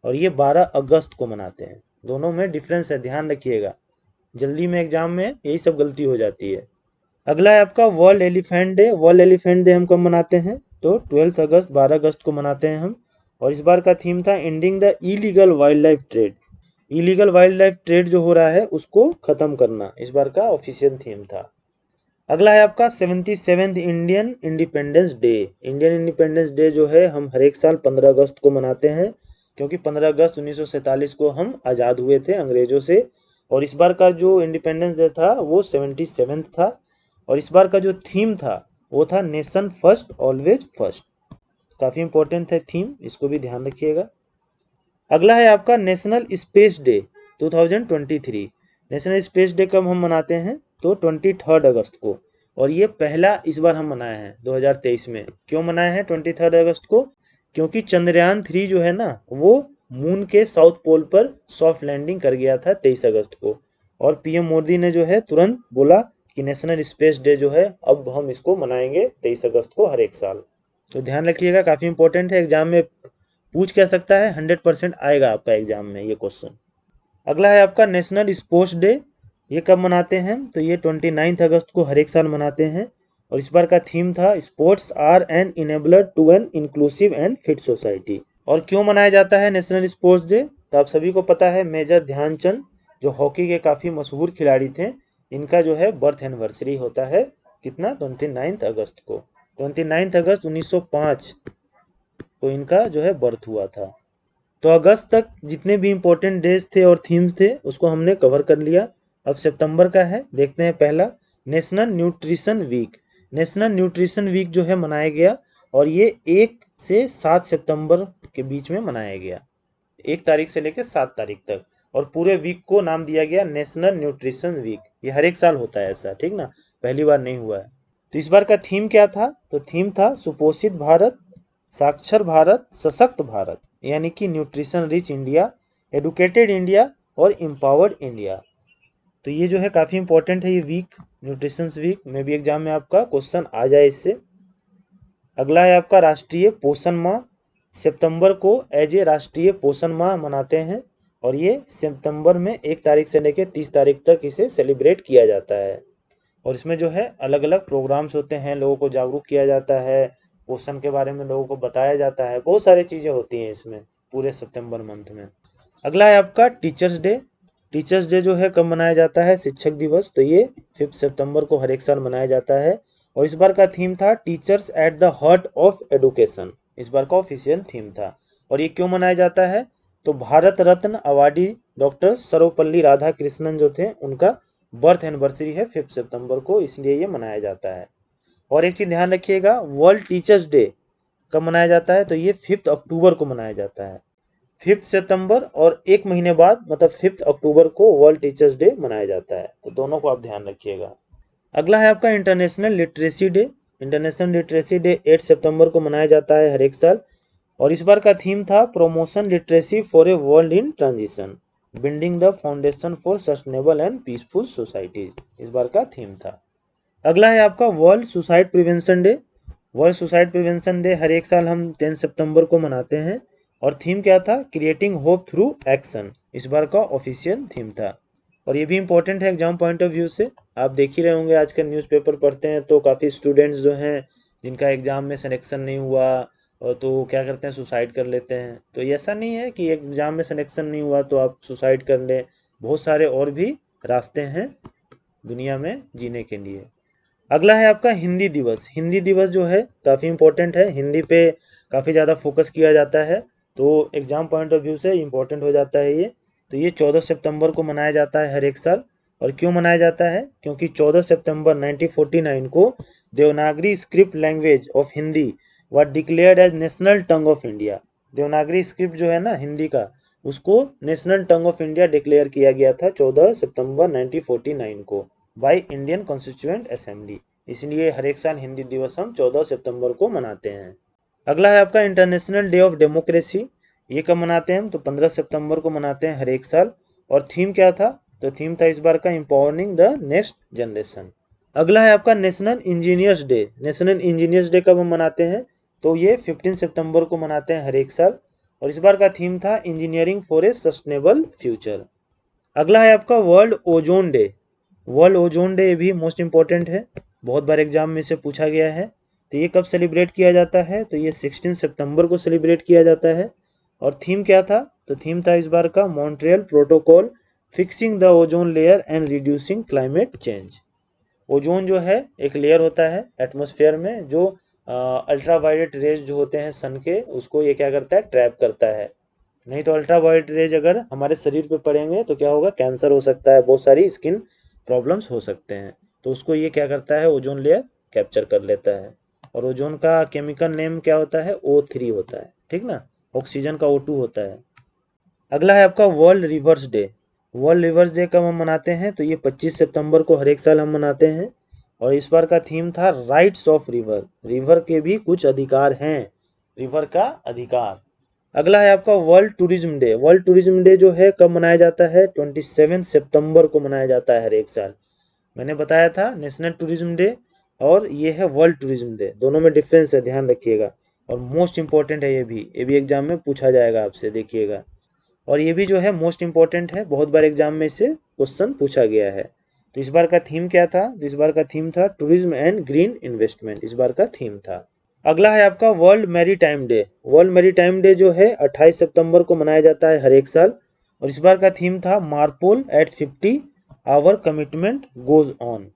A: और ये 12 अगस्त को मनाते हैं। दोनों में डिफरेंस है, ध्यान रखिएगा, जल्दी में एग्जाम में यही सब गलती हो जाती है। अगला है आपका world elephant day. World elephant day हम कब मनाते हैं? तो 12 अगस्त 12 अगस्त को मनाते हैं हम। और इस बार का थीम था ending the illegal wild life trade. Illegal wild life trade जो हो रहा है उसको खत्म करना, इस बार का ऑफिशियल थीम था। अगला है आपका 77th Indian independence day. Indian independence day जो है हम हर एक साल 15 अगस्त को मनाते हैं, क्योंकि 15 अगस्त 1947 को हम आज़ाद हुए थे अंग्रेज़ों से। और इस बार का जो इंडिपेंडेंस डे था वो 77th था। और इस बार का जो थीम था वो था नेशन फर्स्ट ऑलवेज फर्स्ट। काफ़ी इंपॉर्टेंट है थीम, इसको भी ध्यान रखिएगा। अगला है आपका national space day 2023। National space day कब हम मनाते हैं? तो 23 अगस्त को। और ये पहला इस बार हम मनाए हैं 2023 में। क्यों मनाए हैं 23 अगस्त को? क्योंकि चंद्रयान 3 जो है ना वो मून के साउथ पोल पर सॉफ्ट लैंडिंग कर गया था 23 अगस्त को। और पीएम मोदी ने जो है तुरंत बोला कि नेशनल स्पेस डे जो है अब हम इसको मनाएंगे 23 अगस्त को हर एक साल। तो ध्यान रखिएगा, काफ़ी इंपॉर्टेंट है, एग्जाम में पूछ क्या सकता है, 100% आएगा आपका एग्जाम में ये क्वेश्चन। अगला है आपका नेशनल स्पोर्ट्स डे। ये कब मनाते हैं? तो ये 29 अगस्त को हर एक साल मनाते हैं। और इस बार का थीम था sports are an enabler to an inclusive and fit society. और क्यों मनाया जाता है नेशनल स्पोर्ट्स डे? तो आप सभी को पता है मेजर ध्यानचंद जो हॉकी के काफ़ी मशहूर खिलाड़ी थे, इनका जो है बर्थ एनिवर्सरी होता है कितना? 29 अगस्त को। 29 अगस्त 1905 को इनका जो है बर्थ हुआ था। तो अगस्त तक जितने भी इम्पोर्टेंट डेज थे और थीम्स थे उसको हमने कवर कर लिया। अब सितंबर का है, देखते हैं पहला national nutrition week. National nutrition week जो है मनाया गया, और ये 1 से 7 सितंबर के बीच में मनाया गया, 1 तारीख से लेकर 7 तारीख तक। और पूरे वीक को नाम दिया गया नेशनल न्यूट्रिशन वीक। ये हर एक साल होता है ऐसा, ठीक ना, पहली बार नहीं हुआ है। तो इस बार का थीम क्या था? तो थीम था सुपोषित भारत साक्षर भारत, सशक्त भारत, यानी कि nutrition rich India, educated India और एम्पावर्ड इंडिया। तो ये जो है काफ़ी इंपॉर्टेंट है, ये वीक, न्यूट्रिशंस वीक में भी एग्जाम में आपका क्वेश्चन आ जाए इससे। अगला है आपका राष्ट्रीय पोषण माह। सितंबर को एज ए राष्ट्रीय पोषण माह मनाते हैं और ये सितंबर में 1 तारीख से लेकर 30 तारीख तक इसे सेलिब्रेट किया जाता है। और इसमें जो है अलग अलग प्रोग्राम्स होते हैं, लोगों को जागरूक किया जाता है, पोषण के बारे में लोगों को बताया जाता है, बहुत सारी चीज़ें होती हैं इसमें पूरे सितंबर मंथ में। अगला है आपका टीचर्स डे। टीचर्स डे जो है कब मनाया जाता है? शिक्षक दिवस। तो ये 5 सितंबर को हर एक साल मनाया जाता है और इस बार का थीम था teachers at the heart of education. इस बार का ऑफिशियल थीम था। और ये क्यों मनाया जाता है? तो भारत रत्न अवार्डी डॉक्टर सर्वपल्ली राधाकृष्णन जो थे, उनका बर्थ एनिवर्सरी है 5 सितंबर को, इसलिए ये मनाया जाता है। और एक चीज़ ध्यान रखिएगा, वर्ल्ड टीचर्स डे कब मनाया जाता है? तो ये 5 अक्टूबर को मनाया जाता है। 5 सितंबर और 1 महीने बाद मतलब 5 अक्टूबर को वर्ल्ड टीचर्स डे मनाया जाता है। तो दोनों को आप ध्यान रखिएगा। अगला है आपका international literacy day. International literacy day 8 सितंबर को मनाया जाता है हर एक साल और इस बार का थीम था promotion literacy for a world in transition, building the foundation for sustainable and peaceful societies, इस बार का थीम था। अगला है आपका World Suicide Prevention Day. World Suicide Prevention Day हर एक साल हम 10 सितंबर को मनाते हैं और थीम क्या था? क्रिएटिंग होप थ्रू एक्शन, इस बार का ऑफिशियल थीम था। और ये भी इंपॉर्टेंट है एग्जाम पॉइंट ऑफ व्यू से। आप देख ही रहे होंगे आजकल न्यूज़पेपर पढ़ते हैं तो काफ़ी स्टूडेंट्स जो हैं जिनका एग्ज़ाम में सिलेक्शन नहीं हुआ और तो क्या करते हैं, सुसाइड कर लेते हैं। तो ये ऐसा नहीं है कि एग्ज़ाम में सिलेक्शन नहीं हुआ तो आप सुसाइड कर लें, बहुत सारे और भी रास्ते हैं दुनिया में जीने के लिए। अगला है आपका हिंदी दिवस। हिंदी दिवस जो है काफ़ी इंपॉर्टेंट है, हिंदी पे काफ़ी ज़्यादा फोकस किया जाता है तो एग्ज़ाम पॉइंट ऑफ व्यू से इम्पोर्टेंट हो जाता है ये। तो ये 14 सितंबर को मनाया जाता है हर एक साल। और क्यों मनाया जाता है? क्योंकि 14 सितंबर 1949 को Devanagari script language of Hindi व declared as national tongue of India. Devanagari script जो है ना हिंदी का, उसको national tongue of India declare किया गया था 14 सितंबर 1949 को बाय इंडियन कॉन्स्टिट्यूएंट असेंबली। इसलिए हर एक साल हिंदी दिवस हम 14 सितंबर को मनाते हैं। अगला है आपका इंटरनेशनल डे ऑफ डेमोक्रेसी। ये कब मनाते हैं हम? तो 15 सितंबर को मनाते हैं हर एक साल। और थीम क्या था? तो थीम था इस बार का एम्पावरिंग द नेक्स्ट जनरेशन। अगला है आपका national engineers day. National engineers day कब हम मनाते हैं? तो ये 15 सितंबर को मनाते हैं हर एक साल और इस बार का थीम था engineering for a sustainable future. अगला है आपका world ozone day. World ozone day भी मोस्ट इंपॉर्टेंट है, बहुत बार एग्जाम में से पूछा गया है। तो ये कब सेलिब्रेट किया जाता है? तो ये 16 सितंबर को सेलिब्रेट किया जाता है। और थीम क्या था? तो थीम था इस बार का Montreal protocol fixing the ozone layer and reducing climate change. Ozone जो है एक लेयर होता है एटमॉस्फेयर में जो अल्ट्रा वायलेट रेज जो होते हैं सन के, उसको ये क्या करता है? ट्रैप करता है। नहीं तो अल्ट्रा वायलेट रेज अगर हमारे शरीर पे पड़ेंगे तो क्या होगा? कैंसर हो सकता है, बहुत सारी स्किन प्रॉब्लम्स हो सकते हैं। तो उसको ये क्या करता है? ओजोन लेयर कैप्चर कर लेता है। और ओजोन का केमिकल नेम क्या होता है? O3 होता है, ठीक ना? ऑक्सीजन का O2 होता है। अगला है आपका world reverse day. World reverse day कब हम मनाते हैं? तो ये 25 सितंबर को हर एक साल हम मनाते हैं और इस बार का थीम था राइट्स ऑफ रिवर। रिवर के भी कुछ अधिकार हैं, रिवर का अधिकार। अगला है आपका world tourism day. World tourism day जो है कब मनाया जाता है? 27 सितंबर को मनाया जाता है हर एक साल। मैंने बताया था नेशनल टूरिज्म डे और ये है वर्ल्ड टूरिज्म डे, दोनों में डिफरेंस है, ध्यान रखिएगा। और मोस्ट इंपॉर्टेंट है ये भी एग्जाम में पूछा जाएगा आपसे, देखिएगा। और ये भी जो है मोस्ट इंपॉर्टेंट है, बहुत बार एग्जाम में से क्वेश्चन पूछा गया है। तो इस बार का थीम क्या था? तो इस बार का थीम था टूरिज्म एंड ग्रीन इन्वेस्टमेंट, इस बार का थीम था। अगला है आपका world maritime day. World maritime day जो है 28 सितंबर को मनाया जाता है हर एक साल और इस बार का थीम था MARPOL at 50 our commitment goes on.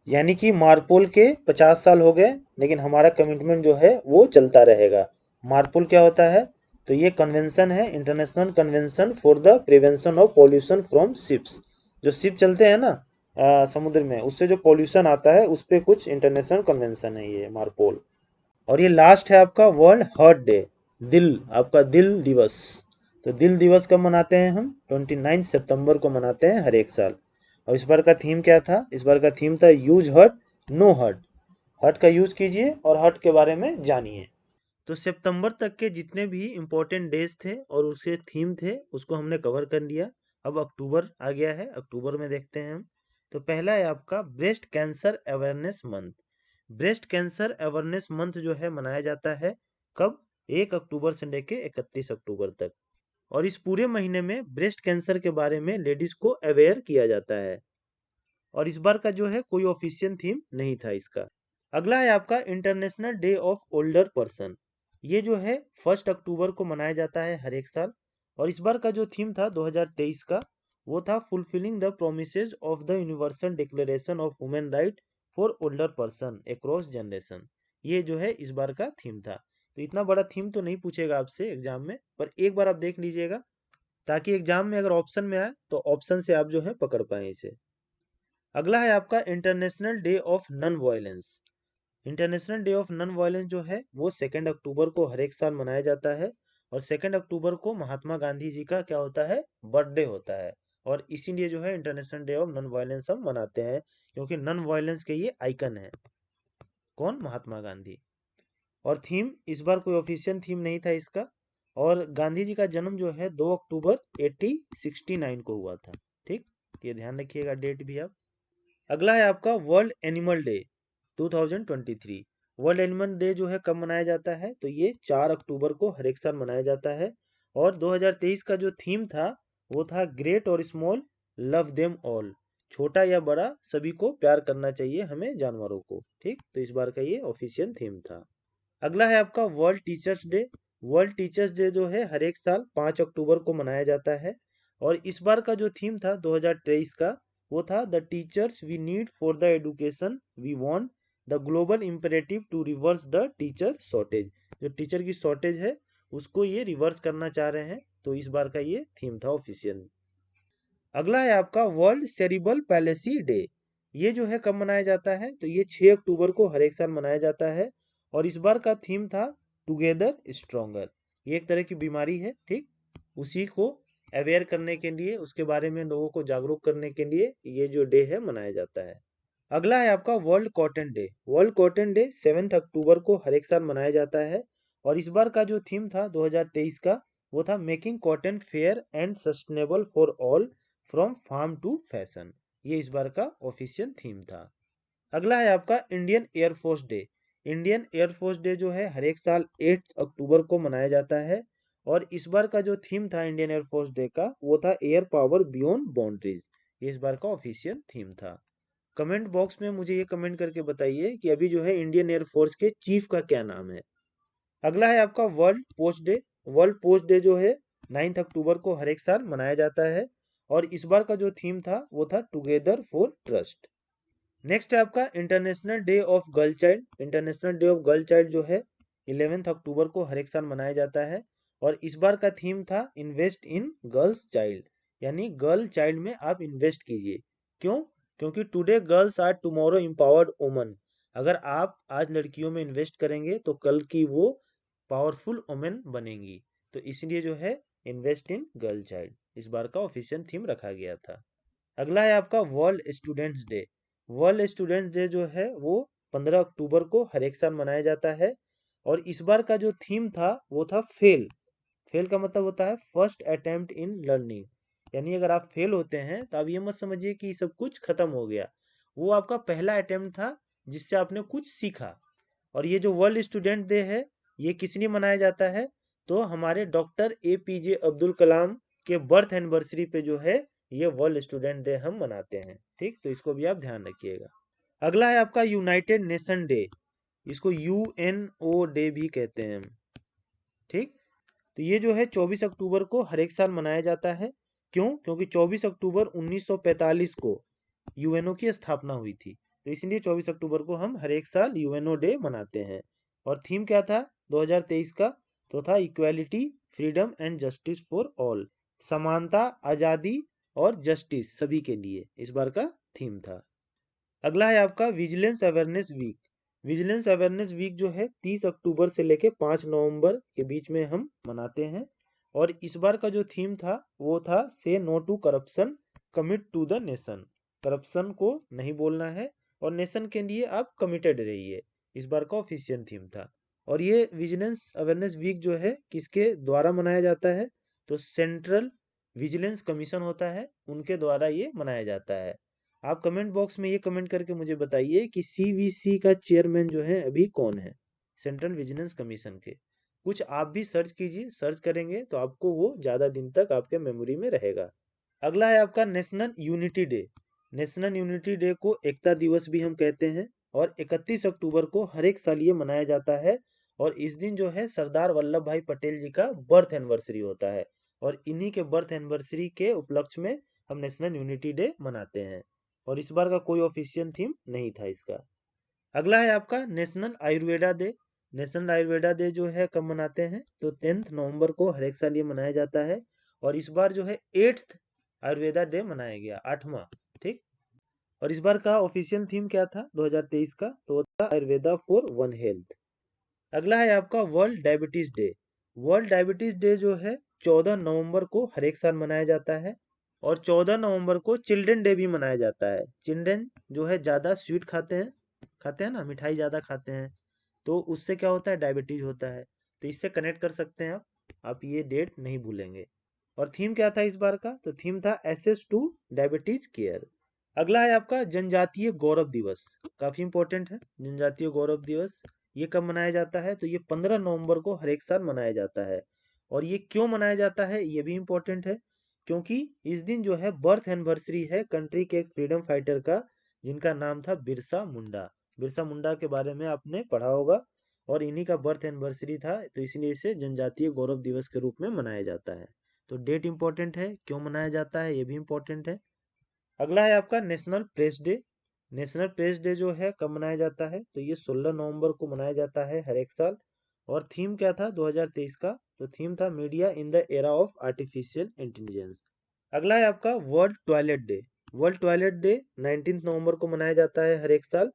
A: यानी कि मार्पोल के 50 साल हो गए लेकिन हमारा कमिटमेंट जो है वो चलता रहेगा। मार्पोल क्या होता है? तो ये कन्वेंशन है, international convention for the prevention of pollution from ships. जो शिप चलते हैं ना समुद्र में, उससे जो पॉल्यूशन आता है उस पर कुछ इंटरनेशनल कन्वेंशन है ये मार्पोल। और ये लास्ट है आपका वर्ल्ड हार्ट डे, दिल, आपका दिल दिवस। तो दिल दिवस कब मनाते हैं हम? 29 सितंबर को मनाते हैं हर एक साल। और इस बार का थीम क्या था? इस बार का थीम था use heart know heart. Heart का यूज कीजिए और हर्ट के बारे में जानिए। तो सितंबर तक के जितने भी इम्पोर्टेंट डेज थे और उसके थीम थे उसको हमने कवर कर लिया। अब अक्टूबर आ गया है, अक्टूबर में देखते हैं हम। तो पहला है आपका breast cancer awareness month. Breast cancer awareness month जो है मनाया जाता है कब? 1 अक्टूबर से लेके 31 अक्टूबर तक। और इस पूरे महीने में ब्रेस्ट कैंसर के बारे में लेडीज को अवेयर किया जाता है। और इस बार का जो है कोई ऑफिशियल थीम नहीं था इसका। अगला है आपका international day of older person. ये जो है 1 अक्टूबर को मनाया जाता है हर एक साल। और इस बार का जो थीम था 2023 का, वो था fulfilling the promises of the universal declaration of women right for older person across generation. ये जो है इस बार का थीम था। तो इतना बड़ा थीम तो नहीं पूछेगा आपसे एग्जाम में, पर एक बार आप देख लीजिएगा ताकि एग्जाम में अगर ऑप्शन में आए तो ऑप्शन से आप जो है पकड़ पाए इसे। अगला है आपका international day of non violence. International day of non violence जो है वो 2 अक्टूबर को हर एक साल मनाया जाता है। और 2 अक्टूबर को महात्मा गांधी जी का क्या होता है? बर्थडे होता है। और इसीलिए जो है international day of non violence हम मनाते हैं, क्योंकि नॉन वायलेंस के ये आइकन है। कौन? महात्मा गांधी। और थीम इस बार कोई ऑफिशियल थीम नहीं था इसका। और गांधी जी का जन्म जो है 2 अक्टूबर 1869 को हुआ था। ठीक, ये ध्यान रखिएगा डेट भी आप। अगला है आपका world animal day 2023। World animal day जो है कब मनाया जाता है? तो ये 4 अक्टूबर को हर एक साल मनाया जाता है। और 2023 का जो थीम था वो था ग्रेट और स्मॉल लव देम ऑल। छोटा या बड़ा सभी को प्यार करना चाहिए हमें जानवरों को। ठीक, तो इस बार का ये ऑफिशियल थीम था। अगला है आपका world teachers day. World teachers day जो है हर एक साल 5 अक्टूबर को मनाया जाता है। और इस बार का जो थीम था 2023 का, वो था the teachers we need for the education we want the global imperative to reverse the teacher shortage. जो टीचर की शॉर्टेज है उसको ये रिवर्स करना चाह रहे हैं, तो इस बार का ये थीम था ऑफिशियल। अगला है आपका वर्ल्ड सेरिबल पैलेसी डे। ये जो है कब मनाया जाता है? तो ये 6 अक्टूबर को हर एक साल मनाया जाता है। और इस बार का थीम था टुगेदर स्ट्रॉन्गर। ये एक तरह की बीमारी है, ठीक, उसी को अवेयर करने के लिए, उसके बारे में लोगों को जागरूक करने के लिए ये जो डे है मनाया जाता है। अगला है आपका world cotton day. World cotton day 7 अक्टूबर को हर एक साल मनाया जाता है। और इस बार का जो थीम था 2023 का, वो था making cotton fair and sustainable for all from farm to fashion. ये इस बार का ऑफिशियल थीम था। अगला है आपका Indian air force day. Indian air force day जो है हर एक साल 8 अक्टूबर को मनाया जाता है। और इस बार का जो थीम था इंडियन एयरफोर्स डे का, वो था एयर पावर बियॉन्ड बाउंड्रीज। ये इस बार का ऑफिशियल थीम था। कमेंट बॉक्स में मुझे ये कमेंट करके बताइए कि अभी जो है इंडियन एयरफोर्स के चीफ का क्या नाम है। अगला है आपका world post day. World post day जो है 9 अक्टूबर को हर एक साल मनाया जाता है। और इस बार का जो थीम था वो था टुगेदर फॉर ट्रस्ट। नेक्स्ट है आपका international day of girl child. International day of girl child जो है 11 अक्टूबर को हर एक साल मनाया जाता है। और इस बार का थीम था इन्वेस्ट इन गर्ल्स चाइल्ड, यानी गर्ल चाइल्ड में आप इन्वेस्ट कीजिए। क्यों? क्योंकि today girls are tomorrow empowered woman. अगर आप आज लड़कियों में इन्वेस्ट करेंगे तो कल की वो पावरफुल वुमेन बनेंगी। तो इसलिए जो है इन्वेस्ट इन गर्ल चाइल्ड इस बार का ऑफिशियल थीम रखा गया था। अगला है आपका world students day. World students day जो है वो 15 अक्टूबर को हर एक साल मनाया जाता है। और इस बार का जो थीम था वो था फेल। फेल का मतलब होता है फर्स्ट अटेम्प्ट इन लर्निंग। यानी अगर आप फेल होते हैं तो आप ये मत समझिए कि सब कुछ खत्म हो गया। वो आपका पहला अटेम्प्ट था जिससे आपने कुछ सीखा। और ये जो वर्ल्ड स्टूडेंट डे है ये किस लिए मनाया जाता है? तो हमारे डॉक्टर APJ अब्दुल कलाम के बर्थ एनिवर्सरी पे जो है ये वर्ल्ड स्टूडेंट डे हम मनाते हैं। ठीक, तो इसको भी आप ध्यान रखिएगा। अगला है आपका यूनाइटेड नेशन डे। इसको UNO डे भी कहते हैं हम। ठीक, तो ये जो है 24 अक्टूबर को हर एक साल मनाया जाता है। क्यों? क्योंकि 24 अक्टूबर 1945 को यूएनओ की स्थापना हुई थी। तो इसलिए 24 अक्टूबर को हम हर एक साल यूएनओ डे मनाते हैं। और थीम क्या था 2023 का? तो था equality, freedom and justice for all. समानता, आज़ादी और जस्टिस सभी के लिए इस बार का थीम था। अगला है आपका vigilance awareness week. Vigilance awareness week जो है 30 अक्टूबर से लेके 5 नवंबर के बीच में हम मनाते हैं। और इस बार का जो थीम था वो था say no to corruption, commit to the nation. Corruption को नहीं बोलना है और नेशन के लिए आप कमिटेड रहिए। इस बार का ऑफिशियल थीम था। और ये विजिलेंस अवेयरनेस वीक जो है किसके द्वारा मनाया जाता है? तो सेंट्रल विजिलेंस कमीशन होता है, उनके द्वारा ये मनाया जाता है। आप कमेंट बॉक्स में ये कमेंट करके मुझे बताइए कि सीवीसी का चेयरमैन जो है अभी कौन है, सेंट्रल विजिलेंस कमीशन के। कुछ आप भी सर्च कीजिए, सर्च करेंगे तो आपको वो ज़्यादा दिन तक आपके मेमोरी में रहेगा। अगला है आपका national unity day. National unity day को एकता दिवस भी हम कहते हैं और 31 अक्टूबर को हर एक साल ये मनाया जाता है। और इस दिन जो है सरदार वल्लभ भाई पटेल जी का बर्थ एनिवर्सरी होता है और इन्हीं के बर्थ एनिवर्सरी के उपलक्ष्य में हम नेशनल यूनिटी डे मनाते हैं। और इस बार का कोई ऑफिशियल थीम नहीं था इसका। अगला है आपका national Ayurveda day. National Ayurveda day जो है कब मनाते हैं? तो 10 नवंबर को हर एक साल ये मनाया जाता है और इस बार जो है 8th आयुर्वेदा डे मनाया गया, 8वां। ठीक। और इस बार का ऑफिशियल थीम क्या था 2023 का? तो वो था आयुर्वेदा फॉर वन हेल्थ। अगला है आपका world diabetes day. World diabetes day जो है 14 नवंबर को हर एक साल मनाया जाता है और 14 नवंबर को चिल्ड्रन डे भी मनाया जाता है। चिल्ड्रन जो है ज़्यादा स्वीट खाते हैं ना, मिठाई ज़्यादा खाते हैं, तो उससे क्या होता है? डायबिटीज होता है। तो इससे कनेक्ट कर सकते हैं आप ये डेट नहीं भूलेंगे। और थीम क्या था इस बार का? तो थीम था एसेस टू डायबिटीज केयर। अगला है आपका जनजातीय गौरव दिवस। काफी इंपॉर्टेंट है जनजातीय गौरव दिवस। ये कब मनाया जाता है? तो ये 15 नवंबर को हर एक साल मनाया जाता है। और ये क्यों मनाया जाता है ये भी इंपॉर्टेंट है, क्योंकि इस दिन जो है बर्थ एनिवर्सरी है कंट्री के एक फ्रीडम फाइटर का, जिनका नाम था बिरसा मुंडा। बिरसा मुंडा के बारे में आपने पढ़ा होगा और इन्हीं का बर्थ एनिवर्सरी था, तो इसलिए इसे जनजातीय गौरव दिवस के रूप में मनाया जाता है। तो डेट इंपॉर्टेंट है, क्यों मनाया जाता है ये भी इंपॉर्टेंट है। अगला है आपका national press day. National press day जो है कब मनाया जाता है? तो ये 16 नवंबर को मनाया जाता है हर एक साल। और थीम क्या था 2023 का? तो थीम था media in the era of artificial intelligence. अगला है आपका world toilet day. World toilet day 19 नवंबर को मनाया जाता है हर एक साल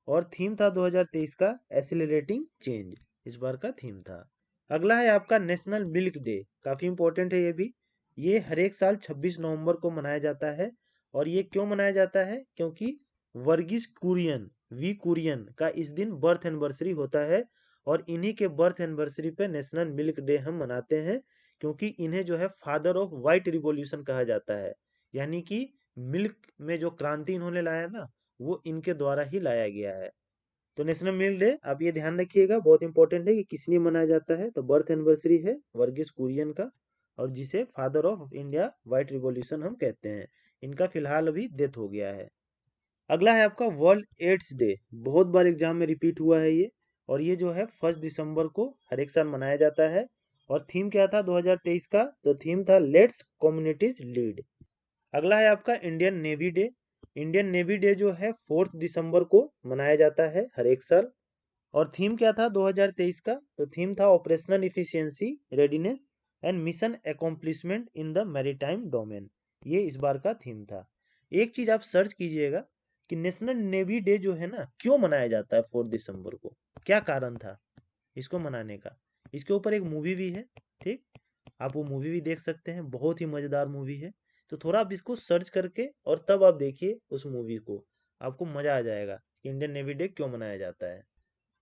A: और थीम था 2023 का एसिलरेटिंग चेंज, इस बार का थीम था। अगला है आपका नेशनल मिल्क डे। काफी इंपॉर्टेंट है ये भी। ये हर एक साल 26 नवंबर को मनाया जाता है और ये क्यों मनाया जाता है? क्योंकि वर्गीस कुरियन, वी कुरियन का इस दिन बर्थ एनिवर्सरी होता है और इन्हीं के बर्थ एनिवर्सरी पे नेशनल मिल्क डे हम मनाते हैं, क्योंकि इन्हें जो है फादर ऑफ व्हाइट रिवॉल्यूशन कहा जाता है। यानी कि मिल्क में जो क्रांति इन्होंने लाया ना, वो इनके द्वारा ही लाया गया है। तो नेशनल मिल्क डे आप ये ध्यान रखिएगा, बहुत इंपॉर्टेंट है कि किस लिए मनाया जाता है। तो बर्थ एनिवर्सरी है वर्गीस कुरियन का और जिसे father of India white revolution हम कहते हैं। इनका फिलहाल अभी डेथ हो गया है। अगला है आपका वर्ल्ड एड्स डे। बहुत बार एग्जाम में रिपीट हुआ है ये और ये जो है 1 दिसंबर को हर एक साल मनाया जाता है। और थीम क्या था 2023 का? तो थीम था लेट्स कम्युनिटीज लीड। अगला है आपका Indian navy day. Indian navy day जो है 4 दिसंबर को मनाया जाता है हर एक साल और थीम क्या था 2023 का? तो थीम था operational efficiency, readiness and mission accomplishment in the maritime domain. ये इस बार का थीम था। एक चीज आप सर्च कीजिएगा कि नेशनल नेवी डे जो है ना क्यों मनाया जाता है 4 दिसंबर को, क्या कारण था इसको मनाने का। इसके ऊपर एक मूवी भी है। ठीक। आप वो मूवी भी देख सकते हैं, बहुत ही मजेदार मूवी है। तो थोड़ा आप इसको सर्च करके और तब आप देखिए उस मूवी को, आपको मजा आ जाएगा कि इंडियन नेवी डे क्यों मनाया जाता है।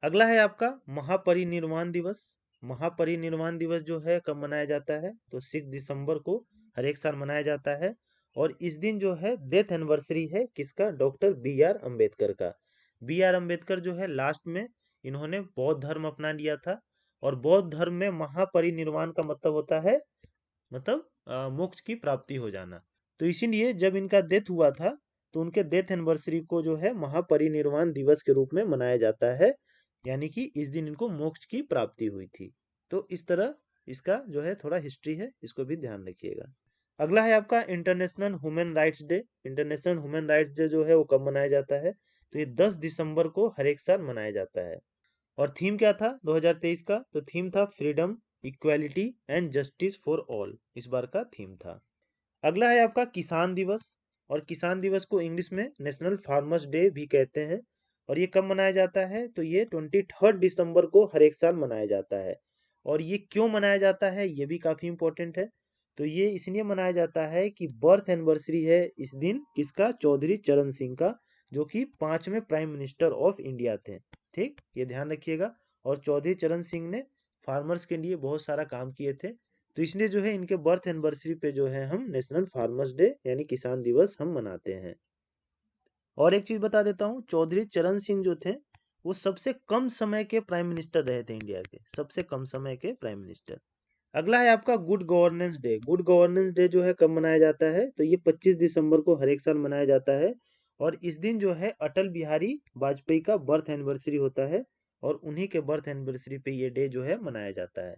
A: अगला है आपका महापरिनिर्वाण दिवस। महापरिनिर्वाण दिवस जो है कब मनाया जाता है? तो 6 दिसंबर को हर एक साल मनाया जाता है और इस दिन जो है डेथ एनिवर्सरी है किसका? डॉक्टर बी आर अम्बेडकर का। बी आर अम्बेडकर जो है लास्ट में इन्होंने बौद्ध धर्म अपना लिया था और बौद्ध धर्म में महापरिनिर्वाण का मतलब होता है, मतलब मोक्ष की प्राप्ति हो जाना। तो इसीलिए जब इनका डेथ हुआ था तो उनके डेथ एनिवर्सरी को जो है महापरिनिर्वाण दिवस के रूप में मनाया जाता है, यानी कि इस दिन इनको मोक्ष की प्राप्ति हुई थी। तो इस तरह इसका जो है थोड़ा हिस्ट्री है, इसको भी ध्यान रखिएगा। अगला है आपका international human rights day. International human rights day जो है वो कब मनाया जाता है? तो ये 10 दिसंबर को हर एक साल मनाया जाता है और थीम क्या था 2023 का? तो थीम था freedom, equality and justice for all, इस बार का थीम था। अगला है आपका किसान दिवस और किसान दिवस को इंग्लिश में नेशनल फार्मर्स डे भी कहते हैं और ये कब मनाया जाता है? तो ये 23 दिसंबर को हर एक साल मनाया जाता है और ये क्यों मनाया जाता है ये भी काफी इंपॉर्टेंट है। तो ये इसलिए मनाया जाता है कि बर्थ एनिवर्सरी है इस दिन किसका? चौधरी चरण सिंह का, जो कि 5वें प्राइम मिनिस्टर ऑफ इंडिया थे। ठीक, ये ध्यान रखिएगा। और चौधरी चरण सिंह ने फार्मर्स के लिए बहुत सारा काम किए थे। तो इसलिए जो है इनके बर्थ एनिवर्सरी पे जो है हम नेशनल फार्मर्स डे यानी किसान दिवस हम मनाते हैं। और एक चीज बता देता हूँ, चौधरी चरण सिंह जो थे वो सबसे कम समय के प्राइम मिनिस्टर रहे थे इंडिया के, सबसे कम समय के प्राइम मिनिस्टर। अगला है आपका good governance day. Good governance day जो है कब मनाया जाता है, तो ये 25 दिसंबर को हर एक साल मनाया जाता है। और इस दिन जो है अटल बिहारी वाजपेयी का बर्थ एनिवर्सरी होता है और उन्हीं के बर्थ एनिवर्सरी पे ये डे जो है मनाया जाता है।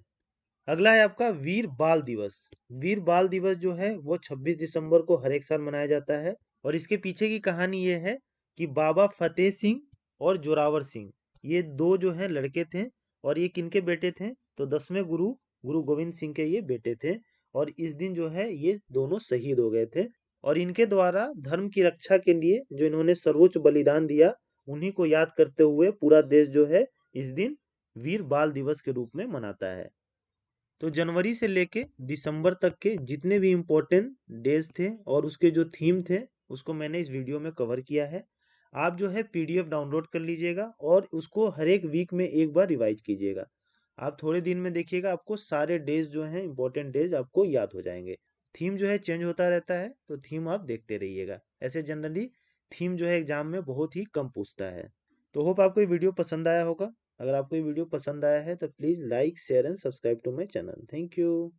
A: अगला है आपका वीर बाल दिवस। वीर बाल दिवस जो है वो 26 दिसंबर को हर एक साल मनाया जाता है। और इसके पीछे की कहानी ये है कि बाबा फतेह सिंह और जोरावर सिंह, ये दो जो हैं लड़के थे। और ये किनके बेटे थे, तो 10वें गुरु गुरु गोविंद सिंह के ये बेटे थे। और इस दिन जो है ये दोनों शहीद हो गए थे। और इनके द्वारा धर्म की रक्षा के लिए जो इन्होंने सर्वोच्च बलिदान दिया, उन्हीं को याद करते हुए पूरा देश जो है इस दिन वीर बाल दिवस के रूप में मनाता है। तो जनवरी से लेके दिसंबर तक के जितने भी इम्पोर्टेंट डेज थे और उसके जो थीम थे, उसको मैंने इस वीडियो में कवर किया है। आप जो है पीडीएफ डाउनलोड कर लीजिएगा और उसको हर एक वीक में एक बार रिवाइज कीजिएगा। आप थोड़े दिन में देखिएगा आपको सारे डेज जो हैं इम्पोर्टेंट डेज आपको याद हो जाएंगे। थीम जो है चेंज होता रहता है, तो थीम आप देखते रहिएगा। ऐसे जनरली थीम जो है एग्जाम में बहुत ही कम पूछता है। तो होप आपको ये वीडियो पसंद आया होगा। अगर आपको ये वीडियो पसंद आया है तो please like share and subscribe to my channel. Thank you.